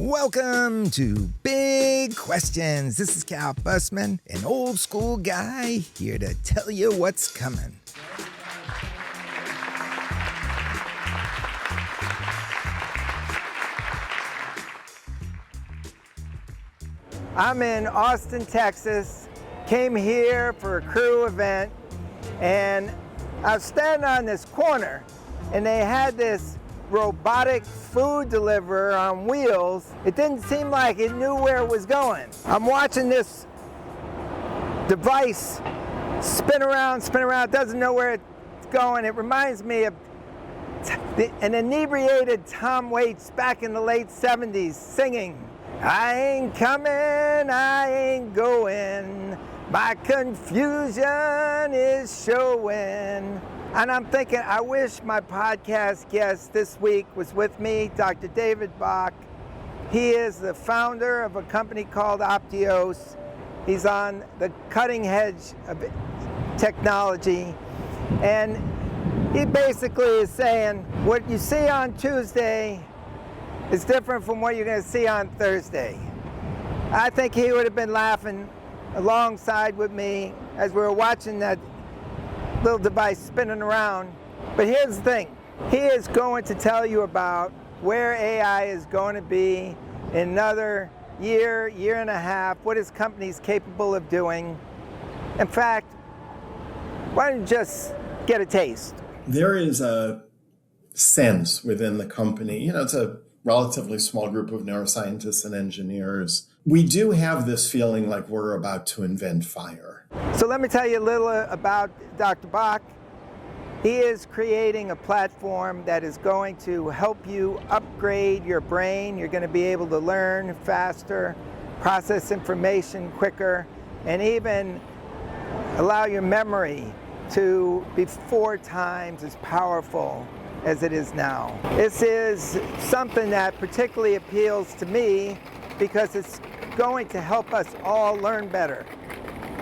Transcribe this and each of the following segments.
Welcome to Big Questions. This is Cal Bussman, an old school guy, here to tell you what's coming. I'm in Austin, Texas. Came here for a crew event, and I was standing on this corner, and they had this robotic food deliverer on wheels. It didn't seem like it knew where it was going. I'm watching this device spin around, doesn't know where it's going. It reminds me of an inebriated Tom Waits back in the late 70s singing, "I ain't coming, I ain't going, my confusion is showing." And I'm thinking, I wish my podcast guest this week was with me, Dr. David Bach. He is the founder of a company called Optios. He's on the cutting edge of technology. And he basically is saying, what you see on Tuesday is different from what you're going to see on Thursday. I think he would have been laughing alongside with me as we were watching that little device spinning around. But here's the thing. He is going to tell you about where AI is going to be in another year and a half, what his company is capable of doing. In fact, why don't you just get a taste? There is a sense within the company, it's a relatively small group of neuroscientists and engineers. We do have this feeling like we're about to invent fire. So let me tell you a little about Dr. Bach. He is creating a platform that is going to help you upgrade your brain. You're going to be able to learn faster, process information quicker, and even allow your memory to be 4 times as powerful as it is now. This is something that particularly appeals to me because it's going to help us all learn better.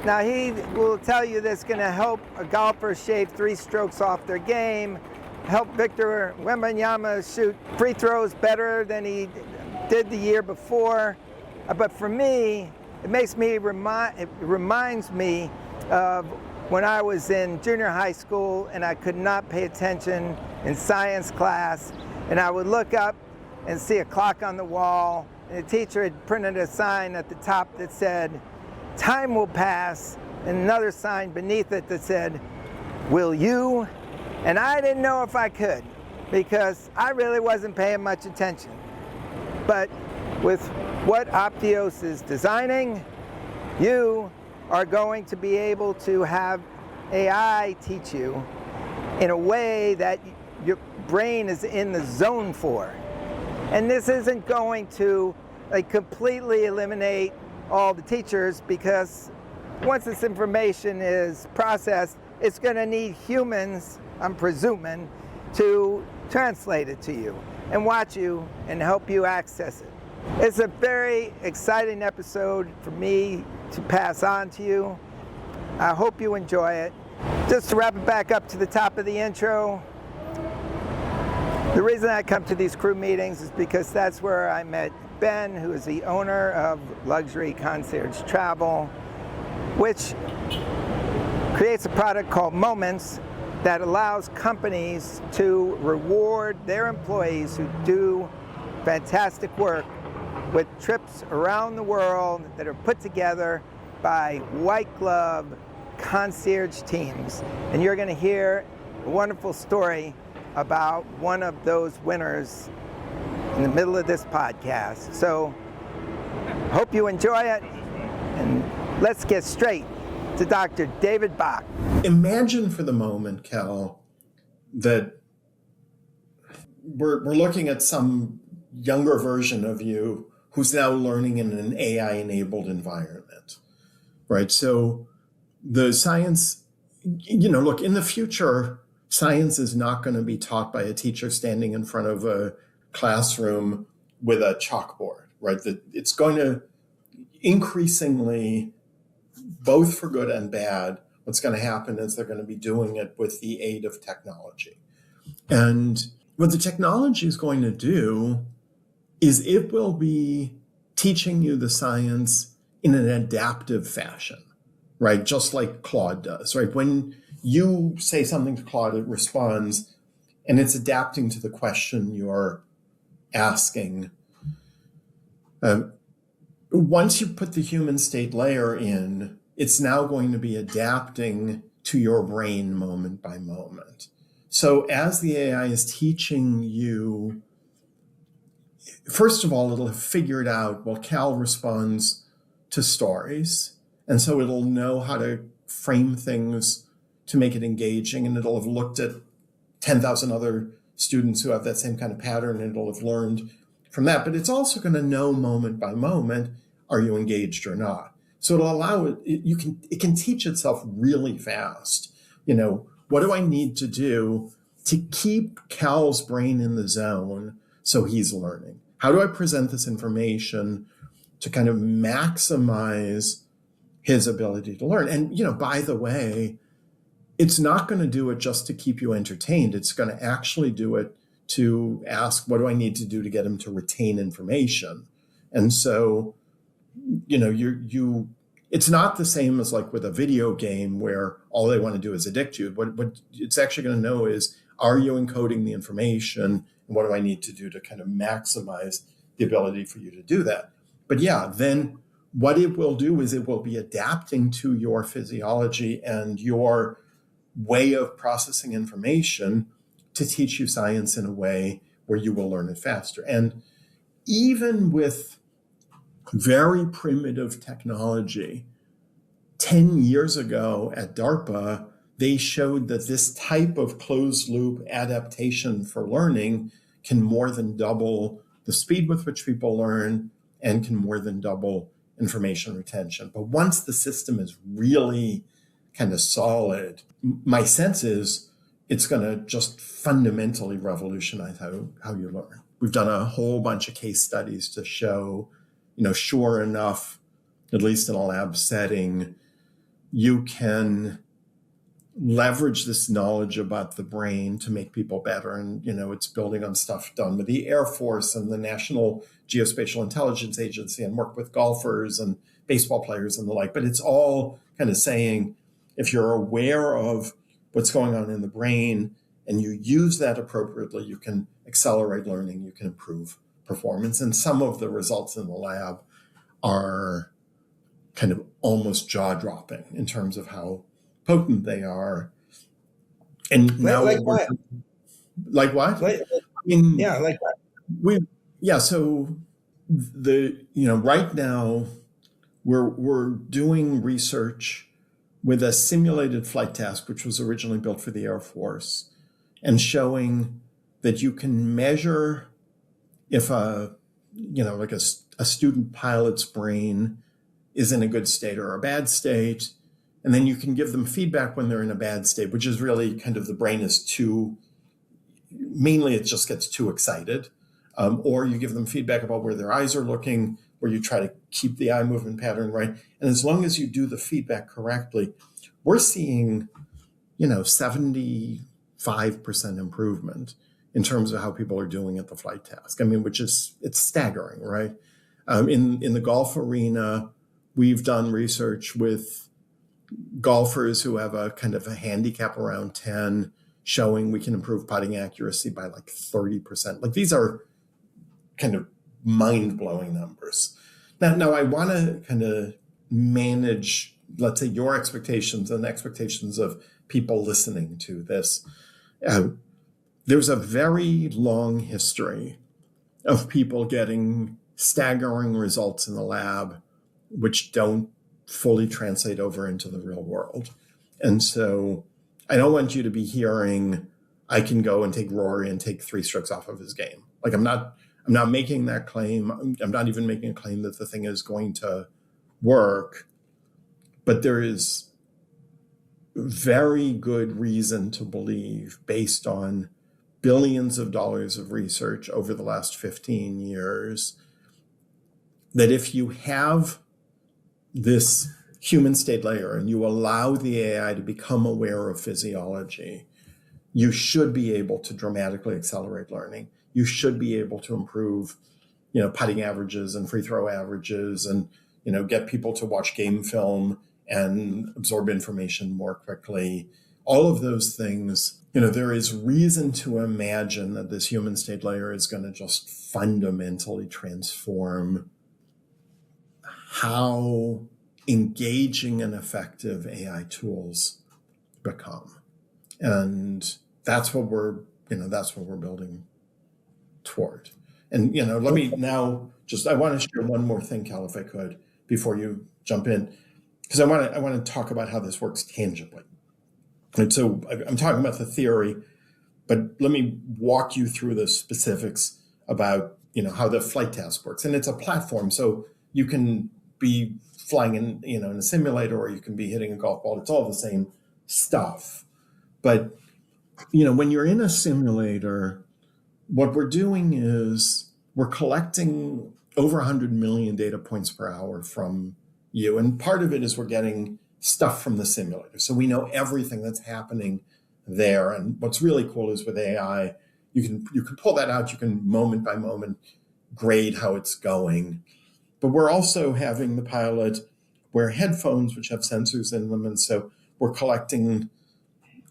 Now, he will tell you this is going to help a golfer shave 3 strokes off their game, help Victor Wembanyama shoot free throws better than he did the year before. But for me, it reminds me of when I was in junior high school and I could not pay attention in science class, and I would look up and see a clock on the wall, and the teacher had printed a sign at the top that said, "Time will pass," and another sign beneath it that said, "Will you?" And I didn't know if I could because I really wasn't paying much attention. But with what Optios is designing, you are going to be able to have AI teach you in a way that your brain is in the zone for. And this isn't going to completely eliminate all the teachers, because once this information is processed, it's going to need humans, I'm presuming, to translate it to you and watch you and help you access it. It's a very exciting episode for me to pass on to you. I hope you enjoy it. Just to wrap it back up to the top of the intro, the reason I come to these crew meetings is because that's where I met Ben, who is the owner of Luxury Concierge Travel, which creates a product called Moments that allows companies to reward their employees who do fantastic work with trips around the world that are put together by white glove concierge teams. And you're going to hear a wonderful story about one of those winners in the middle of this podcast. So, hope you enjoy it, and let's get straight to Dr. David Bach. Imagine for the moment, Cal, that we're looking at some younger version of you who's now learning in an AI-enabled environment, right? So the science, look, in the future, science is not going to be taught by a teacher standing in front of a classroom with a chalkboard, right? That it's going to increasingly, both for good and bad, what's going to happen is they're going to be doing it with the aid of technology. And what the technology is going to do is it will be teaching you the science in an adaptive fashion, right? Just like Claude does, right? When you say something to Claude, it responds, and it's adapting to the question you're asking. Once you put the human state layer in, it's now going to be adapting to your brain moment by moment. So as the AI is teaching you, first of all, it'll have figured out, well, Cal responds to stories. And so it'll know how to frame things to make it engaging. And it'll have looked at 10,000 other students who have that same kind of pattern, and it'll have learned from that. But it's also going to know moment by moment, are you engaged or not? So it'll allow it, it can teach itself really fast. What do I need to do to keep Cal's brain in the zone so he's learning? How do I present this information to kind of maximize his ability to learn? And, by the way, it's not going to do it just to keep you entertained. It's going to actually do it to ask, what do I need to do to get him to retain information? And so, it's not the same as like with a video game where all they want to do is addict you. What it's actually going to know is, are you encoding the information? And what do I need to do to kind of maximize the ability for you to do that? But yeah, then what it will do is it will be adapting to your physiology and your way of processing information to teach you science in a way where you will learn it faster. And even with very primitive technology, 10 years ago at DARPA, they showed that this type of closed loop adaptation for learning can more than double the speed with which people learn and can more than double information retention. But once the system is really kind of solid, my sense is it's going to just fundamentally revolutionize how you learn. We've done a whole bunch of case studies to show, sure enough, at least in a lab setting, you can leverage this knowledge about the brain to make people better. And, it's building on stuff done with the Air Force and the National Geospatial Intelligence Agency, and work with golfers and baseball players and the like. But it's all kind of saying, if you're aware of what's going on in the brain and you use that appropriately, you can accelerate learning, you can improve performance. And some of the results in the lab are kind of almost jaw-dropping in terms of how potent they are. And now like what? Like what? Like that. So right now we're doing research with a simulated flight task, which was originally built for the Air Force, and showing that you can measure if a student pilot's brain is in a good state or a bad state. And then you can give them feedback when they're in a bad state, which is really kind of the brain is mainly it just gets too excited. Or you give them feedback about where their eyes are looking, where you try to keep the eye movement pattern right. And as long as you do the feedback correctly, we're seeing, 75% improvement in terms of how people are doing at the flight task. I mean, it's staggering, right? In the golf arena, we've done research with golfers who have a kind of a handicap around 10, showing we can improve putting accuracy by like 30%. Like, these are kind of mind-blowing numbers. Now I want to kind of manage, let's say, your expectations and expectations of people listening to this. There's a very long history of people getting staggering results in the lab, which don't fully translate over into the real world. And so I don't want you to be hearing, I can go and take Rory and take 3 strokes off of his game. Like, I'm not making that claim. I'm not even making a claim that the thing is going to work. But there is very good reason to believe, based on billions of dollars of research over the last 15 years, that if you have this human state layer and you allow the AI to become aware of physiology, you should be able to dramatically accelerate learning. You should be able to improve, putting averages and free throw averages and, get people to watch game film and absorb information more quickly. All of those things, there is reason to imagine that this human state layer is going to just fundamentally transform how engaging and effective AI tools become. And that's what we're building toward. And, let me now I want to share one more thing, Cal, if I could, before you jump in, because I want to talk about how this works tangibly. And so I'm talking about the theory, but let me walk you through the specifics about, how the flight task works. And it's a platform, so you can be flying in a simulator, or you can be hitting a golf ball. It's all the same stuff. But, when you're in a simulator, what we're doing is we're collecting over 100 million data points per hour from you. And part of it is we're getting stuff from the simulator. So we know everything that's happening there. And what's really cool is with AI, you can pull that out. You can moment by moment grade how it's going. But we're also having the pilot wear headphones, which have sensors in them. And so we're collecting,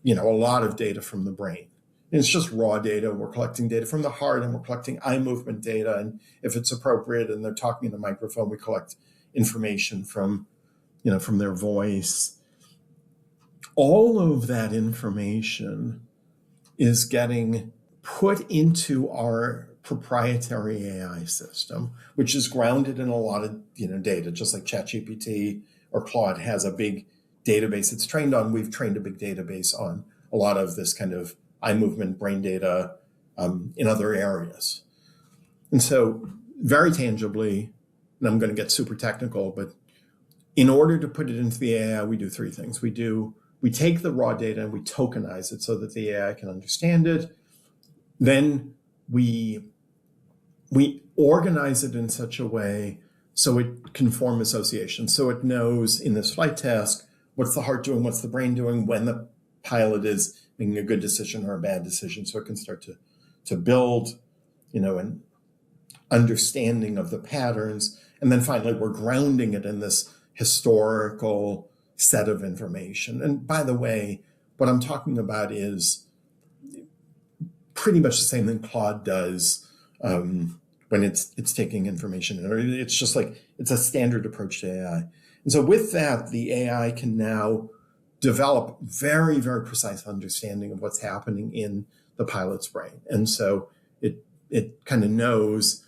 a lot of data from the brain. And it's just raw data. We're collecting data from the heart, and we're collecting eye movement data. And if it's appropriate and they're talking in the microphone, we collect information from their voice. All of that information is getting put into our proprietary AI system, which is grounded in a lot of data, just like ChatGPT or Claude has a big database it's trained on. We've trained a big database on a lot of this kind of eye movement, brain data in other areas. And so very tangibly, and I'm going to get super technical, but in order to put it into the AI, we do three things. We take the raw data and we tokenize it so that the AI can understand it. Then we organize it in such a way so it can form associations. So it knows in this flight task, what's the heart doing, what's the brain doing, when the pilot is making a good decision or a bad decision. So it can start to build, an understanding of the patterns. And then finally, we're grounding it in this historical set of information. And by the way, what I'm talking about is pretty much the same thing Claude does when it's taking information in. It's just like, it's a standard approach to AI. And so with that, the AI can now develop very, very precise understanding of what's happening in the pilot's brain. And so it kind of knows,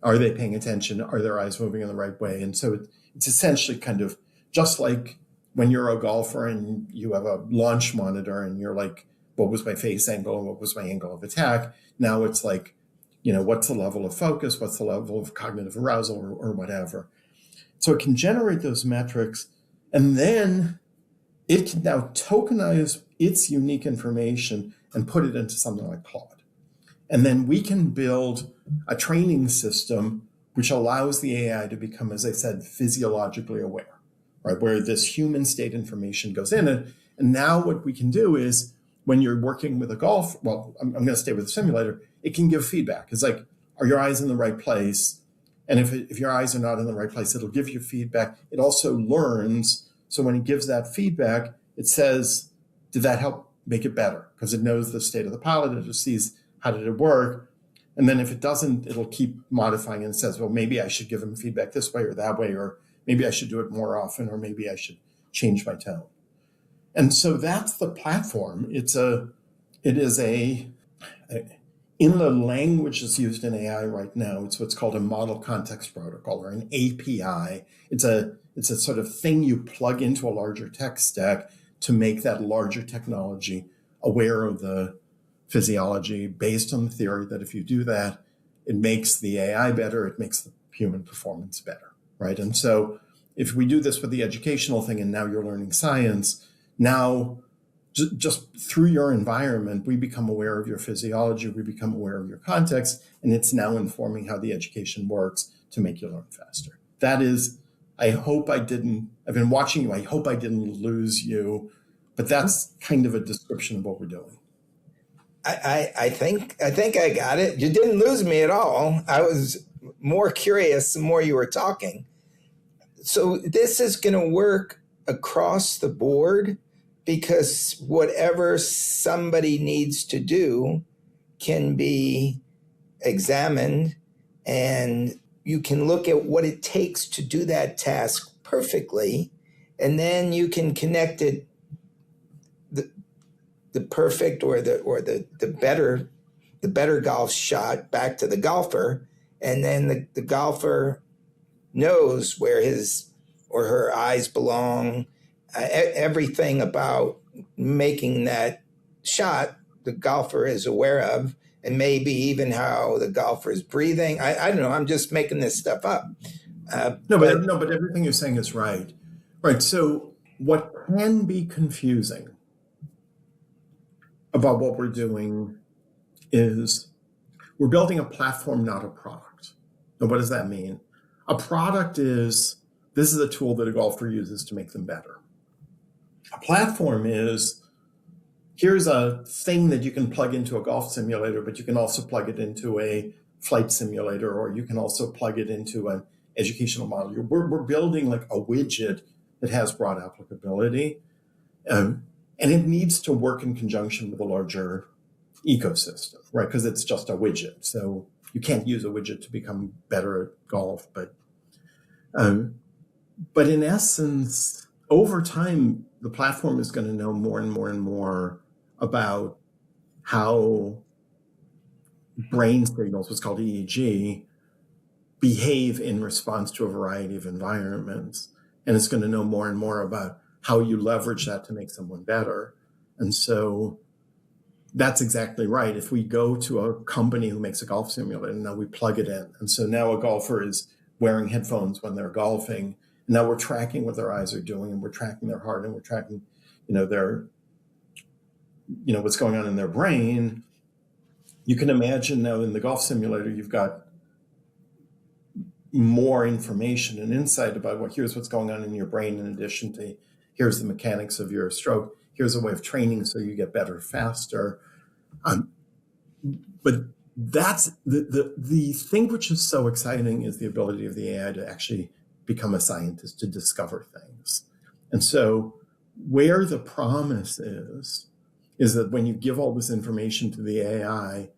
are they paying attention? Are their eyes moving in the right way? And so it's essentially kind of just like when you're a golfer and you have a launch monitor and you're like, what was my face angle and what was my angle of attack? Now it's like, what's the level of focus? What's the level of cognitive arousal or whatever? So it can generate those metrics, and then it can now tokenize its unique information and put it into something like Claude. And then we can build a training system which allows the AI to become, as I said, physiologically aware, right? Where this human state information goes in. And now what we can do is, when you're working with I'm going to stay with the simulator, it can give feedback. It's like, are your eyes in the right place? And if your eyes are not in the right place, it'll give you feedback. It also learns. So when it gives that feedback, it says, did that help make it better? Because it knows the state of the pilot. It just sees, how did it work? And then if it doesn't, it'll keep modifying and says, well, maybe I should give him feedback this way or that way, or maybe I should do it more often, or maybe I should change my tone. And so that's the platform. It is in the language that's used in AI right now, it's what's called a model context protocol, or an API. It's a sort of thing you plug into a larger tech stack to make that larger technology aware of the physiology, based on the theory that if you do that, it makes the AI better, it makes the human performance better, right? And so if we do this with the educational thing, and now you're learning science, now just through your environment, we become aware of your physiology, we become aware of your context, and it's now informing how the education works to make you learn faster. That is, I've been watching you, I hope I didn't lose you, but that's kind of a description of what we're doing. I think I got it. You didn't lose me at all. I was more curious the more you were talking. So this is going to work across the board, because whatever somebody needs to do can be examined, and you can look at what it takes to do that task perfectly, and then you can connect it, the perfect or the better golf shot back to the golfer, and then the golfer knows where his or her eyes belong. Everything about making that shot, the golfer is aware of, and maybe even how the golfer is breathing. I don't know. I'm just making this stuff up. But everything you're saying is right. Right. So what can be confusing about what we're doing is we're building a platform, not a product. And what does that mean? A product is, this is a tool that a golfer uses to make them better. A platform is, here's a thing that you can plug into a golf simulator, but you can also plug it into a flight simulator, or you can also plug it into an educational model. We're building like a widget that has broad applicability, and it needs to work in conjunction with a larger ecosystem, right? Because it's just a widget. So you can't use a widget to become better at golf, but in essence, over time, the platform is going to know more and more and more about how brain signals, what's called EEG, behave in response to a variety of environments. And it's going to know more and more about how you leverage that to make someone better. And so that's exactly right. If we go to a company who makes a golf simulator, now we plug it in. And so now a golfer is wearing headphones when they're golfing. And now we're tracking what their eyes are doing, and we're tracking their heart, and we're tracking, what's going on in their brain. You can imagine now in the golf simulator, you've got more information and insight about here's what's going on in your brain, in addition to here's the mechanics of your stroke. Here's a way of training so you get better faster. But that's the thing which is so exciting, is the ability of the AI to actually become a scientist, to discover things. And so where the promise is that when you give all this information to the AI,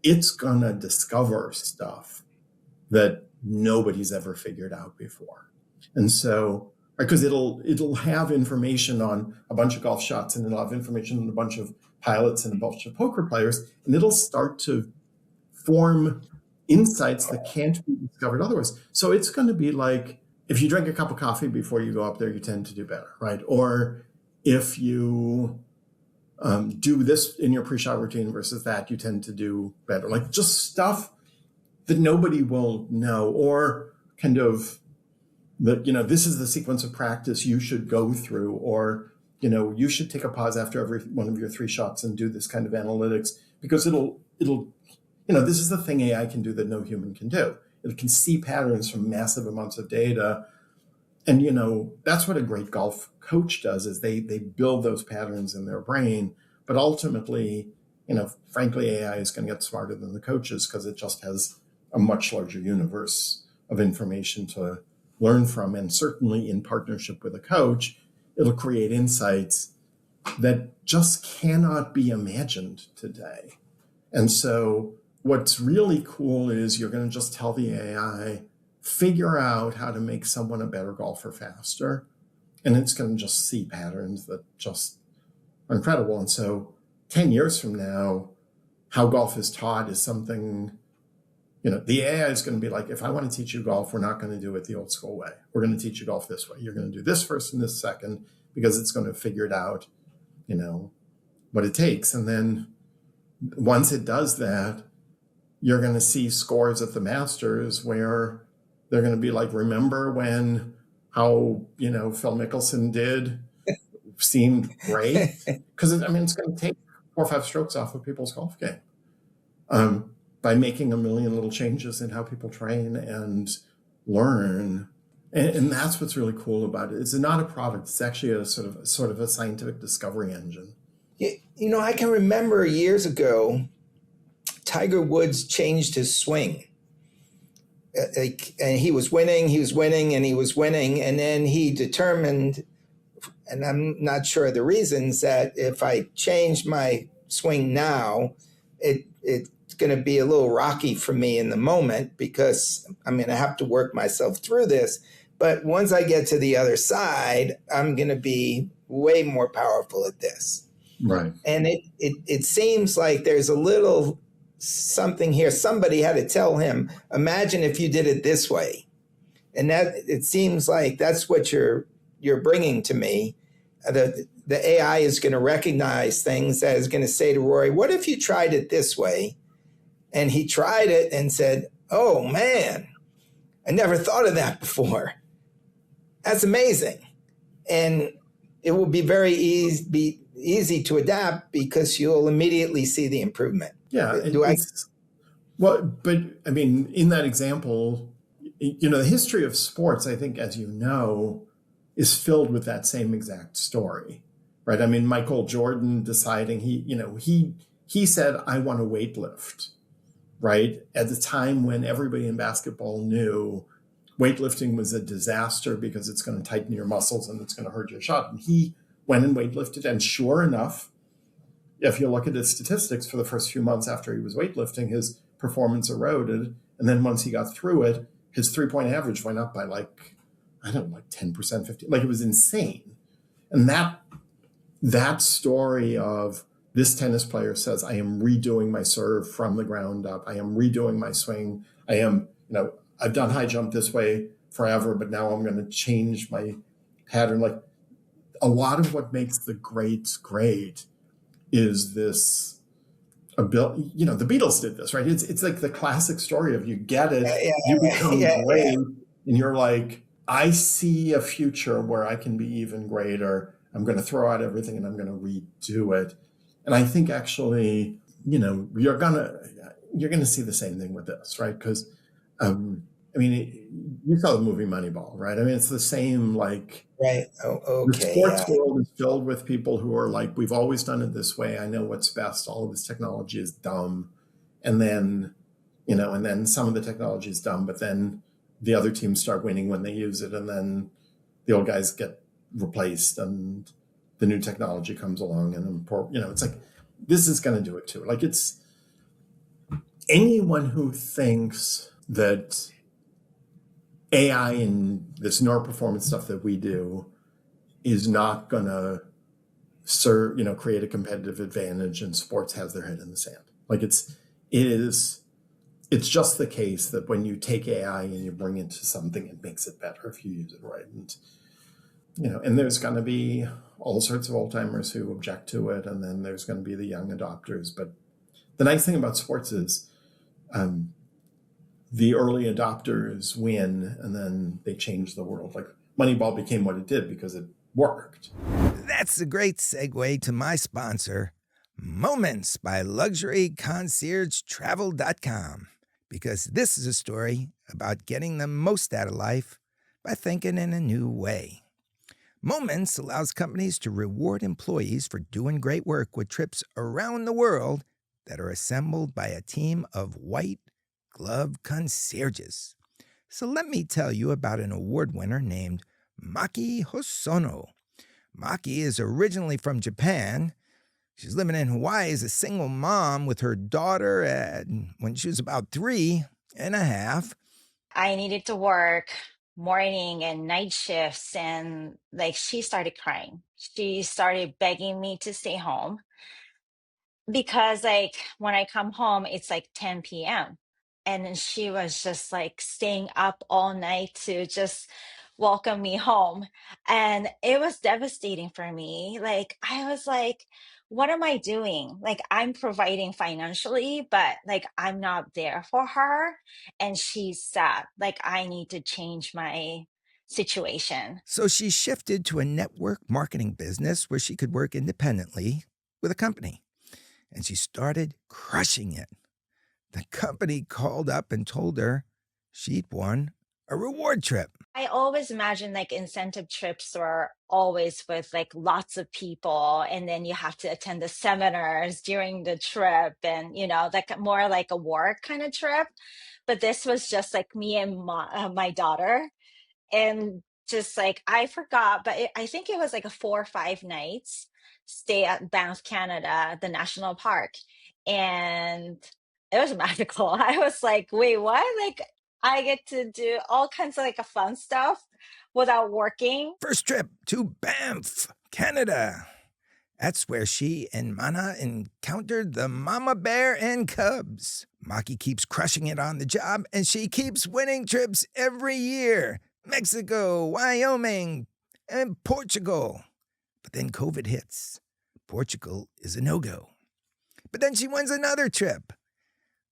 it's going to discover stuff that nobody's ever figured out before. And so, because it'll have information on a bunch of golf shots, and it'll have information on a bunch of pilots and a bunch of poker players, and it'll start to form insights that can't be discovered otherwise. So it's going to be like, if you drink a cup of coffee before you go up there, you tend to do better, right? Or if you do this in your pre-shot routine versus that, you tend to do better. Like just stuff that nobody will know, or kind of that, this is the sequence of practice you should go through, or, you should take a pause after every one of your 3 shots and do this kind of analytics, because it'll, this is the thing AI can do that no human can do. It can see patterns from massive amounts of data. And, that's what a great golf coach does, is they build those patterns in their brain. But ultimately, frankly, AI is going to get smarter than the coaches, because it just has a much larger universe of information to learn from. And certainly in partnership with a coach, it'll create insights that just cannot be imagined today. And so what's really cool is you're going to just tell the AI, figure out how to make someone a better golfer faster. And it's going to just see patterns that just are incredible. And so 10 years from now, how golf is taught is something, the AI is going to be like, if I want to teach you golf, we're not going to do it the old school way. We're going to teach you golf this way. You're going to do this first and this second, because it's going to figure it out, what it takes. And then once it does that, you're going to see scores at the Masters where they're going to be like, remember when how, Phil Mickelson did seemed great? Because, it's going to take 4 or 5 strokes off of people's golf game by making a million little changes in how people train and learn. And that's what's really cool about it. It's not a product. It's actually a sort of a scientific discovery engine. I can remember years ago, Tiger Woods changed his swing. and he was winning, and he was winning. And then he determined, and I'm not sure of the reasons, that if I change my swing now, it's going to be a little rocky for me in the moment because I'm going to have to work myself through this. But once I get to the other side, I'm going to be way more powerful at this. Right. And it seems like there's a little something here. Somebody had to tell him, imagine if you did it this way. And that it seems like that's what you're bringing to me. The AI is going to recognize things that is going to say to Rory, what if you tried it this way? And he tried it and said, oh man, I never thought of that before. That's amazing. And it will be very easy to adapt because you'll immediately see the improvement. Yeah. Well, but I mean, in that example, the history of sports, I think, as you know, is filled with that same exact story, right? I mean, Michael Jordan deciding he said, I want to weightlift, right? At the time when everybody in basketball knew weightlifting was a disaster because it's going to tighten your muscles and it's going to hurt your shot. And he went and weightlifted. And sure enough, if you look at his statistics for the first few months after he was weightlifting, his performance eroded. And then once he got through it, his 3-point average went up by 10%, 15, it was insane. And that story of this tennis player says, I am redoing my serve from the ground up. I am redoing my swing. I am, I've done high jump this way forever, but now I'm going to change my pattern. Like a lot of what makes the greats great is this ability. The Beatles did this, right? It's like the classic story of you get it, you become great, and you're like, I see a future where I can be even greater. I'm going to throw out everything and I'm going to redo it. And I think actually, you're going to see the same thing with this, right? Because, you saw the movie Moneyball, right? I mean, it's the same, like, right. Oh, okay. The sports world is filled with people who are like, we've always done it this way. I know what's best. All of this technology is dumb. And then, and then some of the technology is dumb, but then the other teams start winning when they use it. And then the old guys get replaced and the new technology comes along and, it's like, this is going to do it too. Like it's anyone who thinks that AI and this neuroperformance stuff that we do is not going to create a competitive advantage, and sports has their head in the sand. Like it's just the case that when you take AI and you bring it to something, it makes it better if you use it right. And, and there's going to be all sorts of old timers who object to it. And then there's going to be the young adopters. But the nice thing about sports is, the early adopters win, and then they change the world. Like Moneyball became what it did because it worked. That's a great segue to my sponsor, Moments by LuxuryConciergeTravel.com, because this is a story about getting the most out of life by thinking in a new way. Moments allows companies to reward employees for doing great work with trips around the world that are assembled by a team of white glove concierges. So let me tell you about an award winner named Maki Hosono. Maki is originally from Japan. She's living in Hawaii as a single mom with her daughter when she was about 3.5. I needed to work morning and night shifts, and she started crying. She started begging me to stay home because when I come home, it's 10 p.m. And then she was just staying up all night to just welcome me home. And it was devastating for me. I was like, what am I doing? I'm providing financially, but I'm not there for her. And she's sad. I need to change my situation. So she shifted to a network marketing business where she could work independently with a company. And she started crushing it. The company called up and told her she'd won a reward trip. I always imagine incentive trips were always with lots of people, and then you have to attend the seminars during the trip, and more like a work kind of trip. but this was just like me and my daughter. And just like I forgot, but I think it was like a 4 or 5 nights stay at Banff, Canada, the national park, and it was magical. I was like, wait, what? Like I get to do all kinds of like a fun stuff without working. First trip to Banff, Canada. That's where she and Mana encountered the mama bear and cubs. Maki keeps crushing it on the job, and she keeps winning trips every year. Mexico, Wyoming, and Portugal. But then COVID hits. Portugal is a no-go. But then she wins another trip.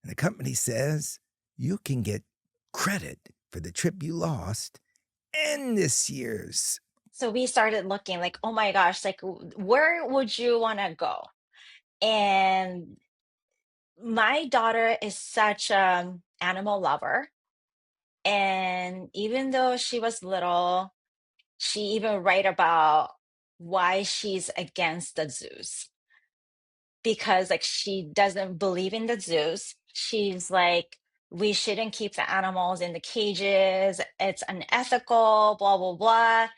And the company says you can get credit for the trip you lost and this year's. So we started looking like, oh my gosh, like where would you want to go? And my daughter is such an animal lover. And even though she was little, she even write about why she's against the zoos because like she doesn't believe in the zoos. She's like, we shouldn't keep the animals in the cages. It's unethical, blah, blah, blah.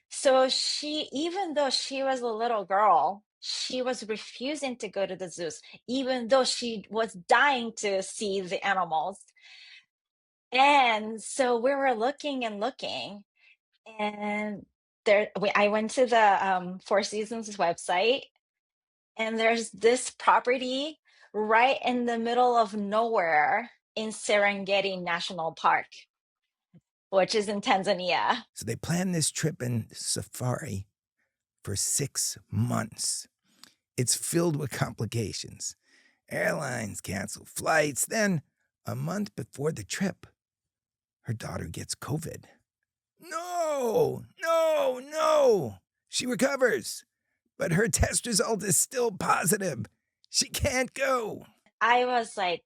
So she, even though she was a little girl, she was refusing to go to the zoos, even though she was dying to see the animals. And so we were looking and looking, and I went to the Four Seasons website, and there's this property right in the middle of nowhere in Serengeti National Park, which is in Tanzania. So they planned this trip in safari for 6 months. It's filled with complications. Airlines cancel flights. Then, a month before the trip, her daughter gets COVID. No, no, no. She recovers, but her test result is still positive. She can't go. I was like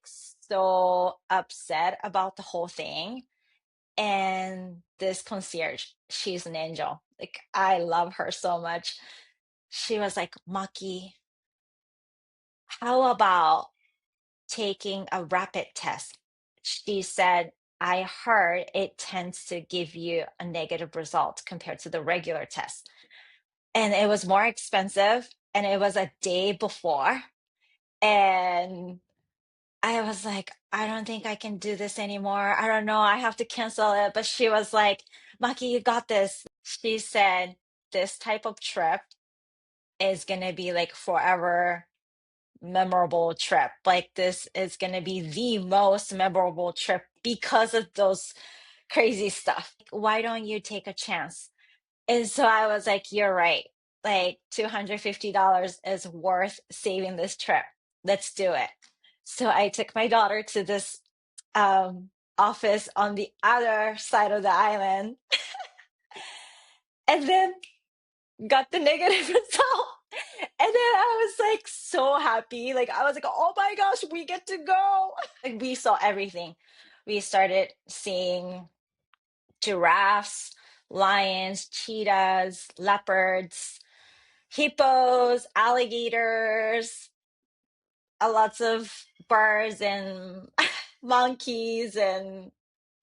so upset about the whole thing. And this concierge, she's an angel. Like, I love her so much. She was like, Maki, how about taking a rapid test? She said, I heard it tends to give you a negative result compared to the regular test. And it was more expensive, and it was a day before. And I was like, I don't think I can do this anymore. I don't know. I have to cancel it. But she was like, Maki, you got this. She said, this type of trip is going to be like forever memorable trip. Like this is going to be the most memorable trip because of those crazy stuff. Why don't you take a chance? And so I was like, you're right. Like $250 is worth saving this trip. Let's do it. So I took my daughter to this office on the other side of the island and then got the negative result. And then I was like so happy. Like I was like, oh my gosh, we get to go. Like we saw everything. We started seeing giraffes, lions, cheetahs, leopards, hippos, alligators, lots of birds and monkeys and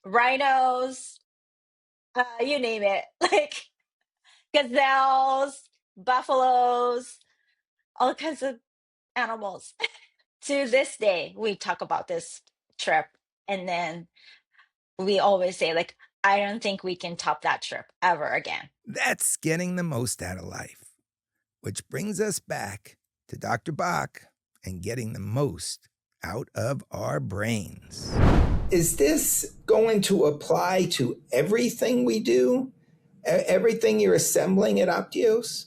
rhinos, you name it, like gazelles, buffaloes, all kinds of animals. To this day, we talk about this trip, and then we always say, like, I don't think we can top that trip ever again. That's getting the most out of life. Which brings us back to Dr. Bach and getting the most out of our brains. Is this going to apply to everything we do? Everything you're assembling at Optios?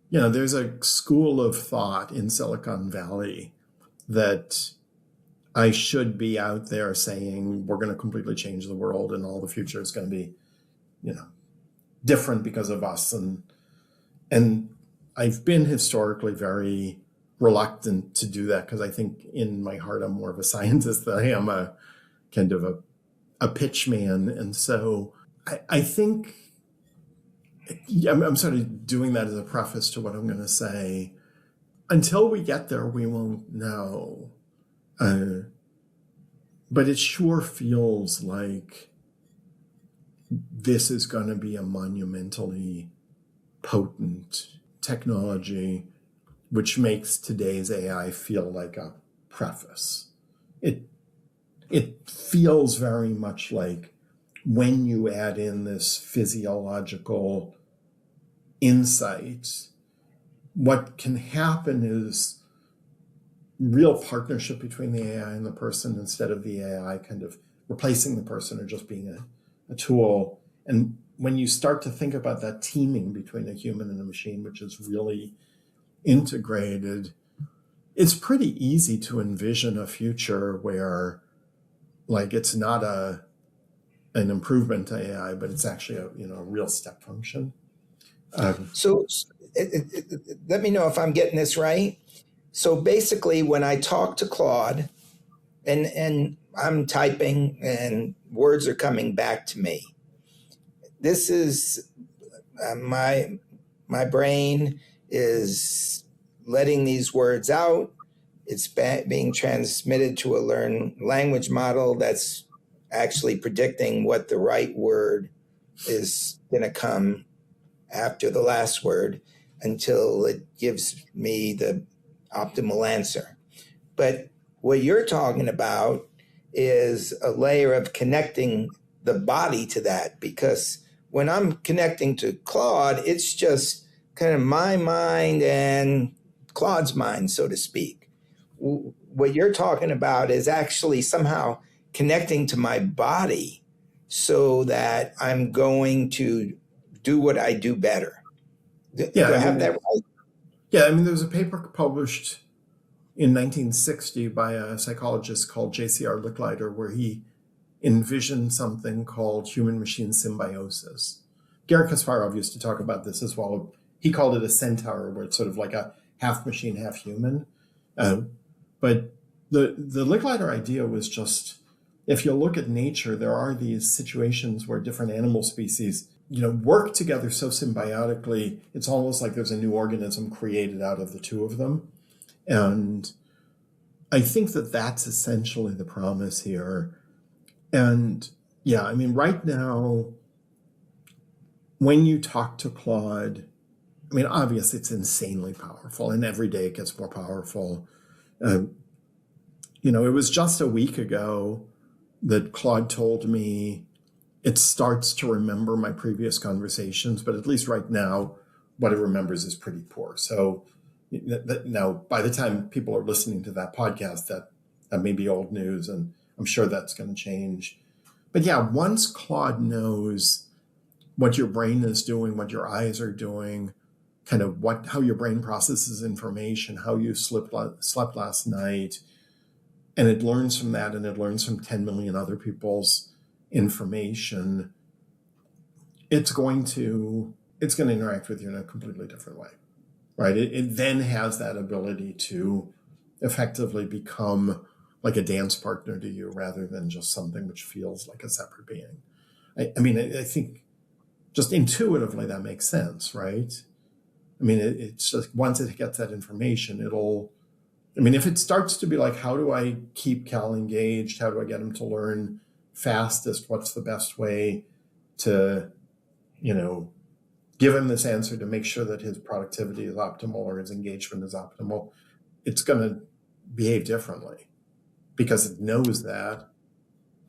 You know, there's a school of thought in Silicon Valley that I should be out there saying we're going to completely change the world and all the future is going to be, you know, different because of us. And I've been historically very reluctant to do that because I think in my heart I'm more of a scientist than I am a kind of a pitch man. And so I think I'm sort of doing that as a preface to what I'm going to say. Until we get there, we won't know. But it sure feels like this is going to be a monumentally potent technology, which makes today's AI feel like a preface. It feels very much like when you add in this physiological insight, what can happen is real partnership between the AI and the person instead of the AI kind of replacing the person or just being a tool. And when you start to think about that teaming between a human and a machine, which is really integrated, it's pretty easy to envision a future where, like, it's not an improvement to AI, but it's actually a real step function. So let me know if I'm getting this right. So basically, when I talk to Claude, and I'm typing and words are coming back to me, this is my brain is letting these words out. It's being transmitted to a learned language model that's actually predicting what the right word is going to come after the last word until it gives me the optimal answer. But what you're talking about is a layer of connecting the body to that, because when I'm connecting to Claude, it's just kind of my mind and Claude's mind, so to speak. What you're talking about is actually somehow connecting to my body so that I'm going to do what I do better. Do I have that right? Yeah, I mean, there was a paper published in 1960 by a psychologist called J.C.R. Licklider where he envisioned something called human-machine symbiosis. Garry Kasparov used to talk about this as well. He called it a centaur, where it's sort of like a half machine, half human. But the Licklider idea was just, if you look at nature, there are these situations where different animal species, work together so symbiotically, it's almost like there's a new organism created out of the two of them. And I think that that's essentially the promise here. And yeah, I mean, right now, when you talk to Claude, I mean, obviously it's insanely powerful, and every day it gets more powerful. It was just a week ago that Claude told me it starts to remember my previous conversations, but at least right now, what it remembers is pretty poor. So now, by the time people are listening to that podcast, that may be old news, and I'm sure that's going to change. But yeah, once Claude knows what your brain is doing, what your eyes are doing, kind of how your brain processes information, how you slept last night, and it learns from that, and it learns from 10 million other people's information, it's going to interact with you in a completely different way, right? It then has that ability to effectively become like a dance partner to you rather than just something which feels like a separate being. I think just intuitively that makes sense, right? I mean, it's just once it gets that information, if it starts to be like, how do I keep Cal engaged? How do I get him to learn fastest? What's the best way to, give him this answer to make sure that his productivity is optimal or his engagement is optimal? It's going to behave differently because it knows that,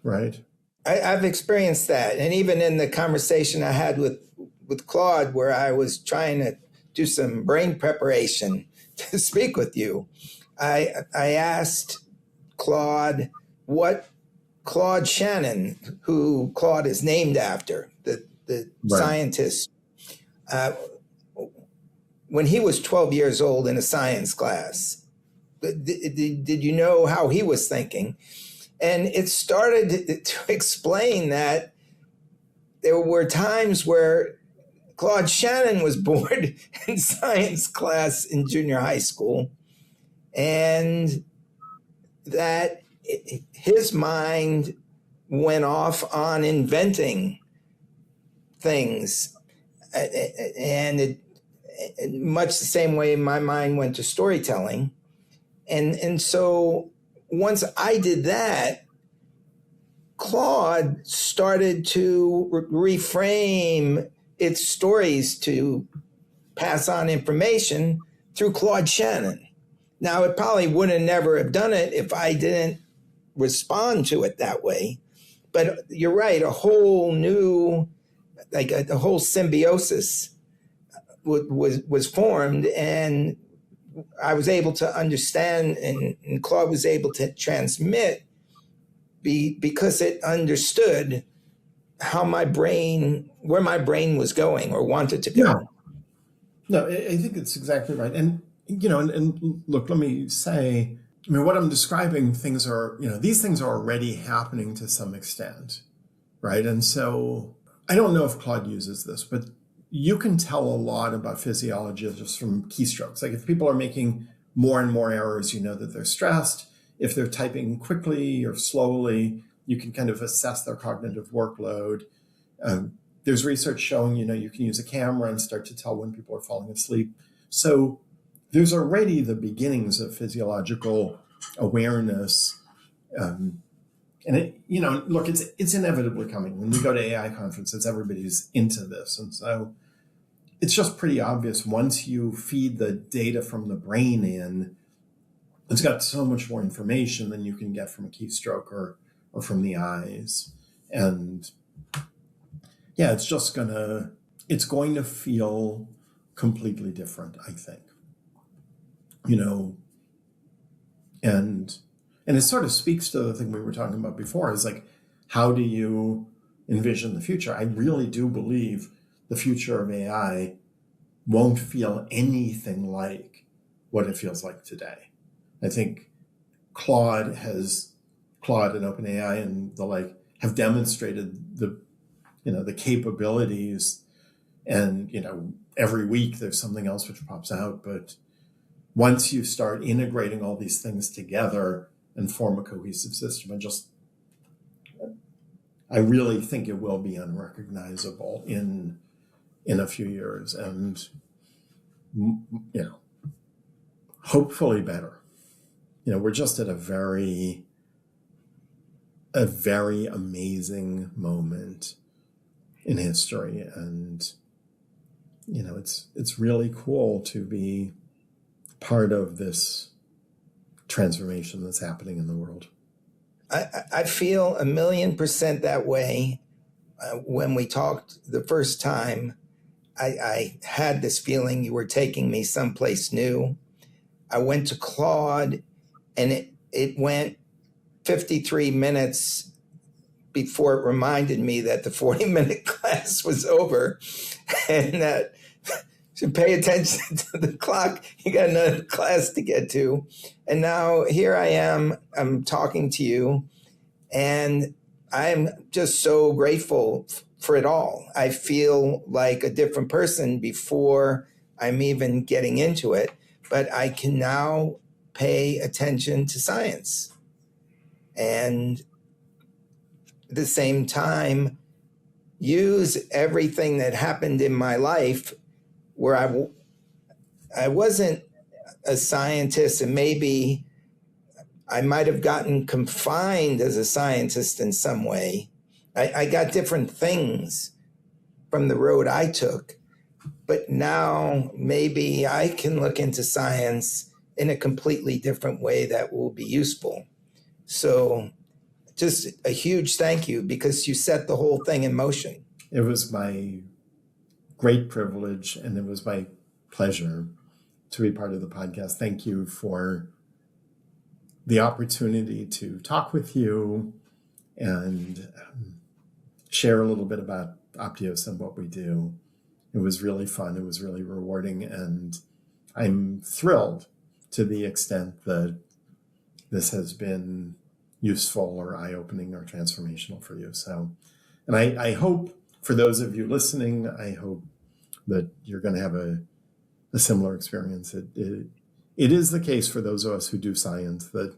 right? I've experienced that. And even in the conversation I had with Claude, where I was trying to do some brain preparation to speak with you, I asked Claude what Claude Shannon, who Claude is named after, the Right. scientist, when he was 12 years old in a science class, did you know how he was thinking? And it started to explain that there were times where Claude Shannon was bored in science class in junior high school, and that his mind went off on inventing things. And much the same way my mind went to storytelling. And so once I did that, Claude started to reframe its stories to pass on information through Claude Shannon. Now, it probably would have never have done it if I didn't respond to it that way. But you're right, a whole new, like a whole symbiosis was formed, and I was able to understand, and Claude was able to transmit because it understood how where my brain was going or wanted to go. No, I think it's exactly right. And, and look, let me say, what I'm describing, these things are already happening to some extent, right? And so I don't know if Claude uses this, but you can tell a lot about physiology just from keystrokes. Like if people are making more and more errors, you know that they're stressed. If they're typing quickly or slowly, you can kind of assess their cognitive workload. There's research showing, you can use a camera and start to tell when people are falling asleep. So there's already the beginnings of physiological awareness. And look, it's inevitably coming. When we go to AI conferences, everybody's into this. And so it's just pretty obvious once you feed the data from the brain in, it's got so much more information than you can get from a keystroke or from the eyes. And yeah, it's going to feel completely different, I think. And it sort of speaks to the thing we were talking about before, is like, how do you envision the future? I really do believe the future of AI won't feel anything like what it feels like today. I think Claude and OpenAI and the like have demonstrated the capabilities, and every week there's something else which pops out. But once you start integrating all these things together and form a cohesive system, I really think it will be unrecognizable in a few years, and hopefully better. We're just at a very amazing moment in history, and it's really cool to be part of this transformation that's happening in the world. I feel 1,000,000% that way. When we talked the first time, I had this feeling you were taking me someplace new. I went to Claude, and it went 53 minutes before it reminded me that the 40-minute class was over, and that should pay attention to the clock. You got another class to get to. And now here I am, I'm talking to you, and I'm just so grateful for it all. I feel like a different person before I'm even getting into it, but I can now pay attention to science. And at the same time, use everything that happened in my life where I wasn't a scientist, and maybe I might have gotten confined as a scientist in some way. I got different things from the road I took, but now maybe I can look into science in a completely different way that will be useful. So just a huge thank you, because you set the whole thing in motion. It was my great privilege, and it was my pleasure to be part of the podcast. Thank you for the opportunity to talk with you and share a little bit about Optios and what we do. It was really fun. It was really rewarding. And I'm thrilled to the extent that this has been useful or eye-opening or transformational for you. So, and I hope for those of you listening, I hope that you're going to have a similar experience. It is the case for those of us who do science that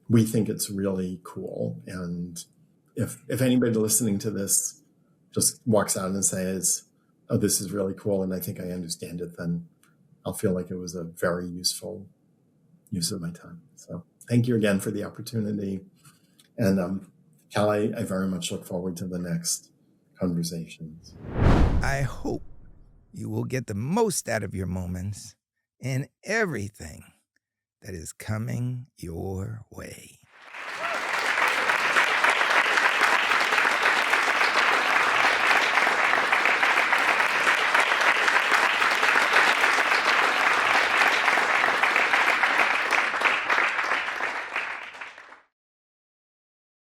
we think it's really cool. And if anybody listening to this just walks out and says, oh, this is really cool, and I think I understand it, then I'll feel like it was a very useful use of my time. So thank you again for the opportunity. And Cal, I very much look forward to the next conversations. I hope you will get the most out of your moments and everything that is coming your way.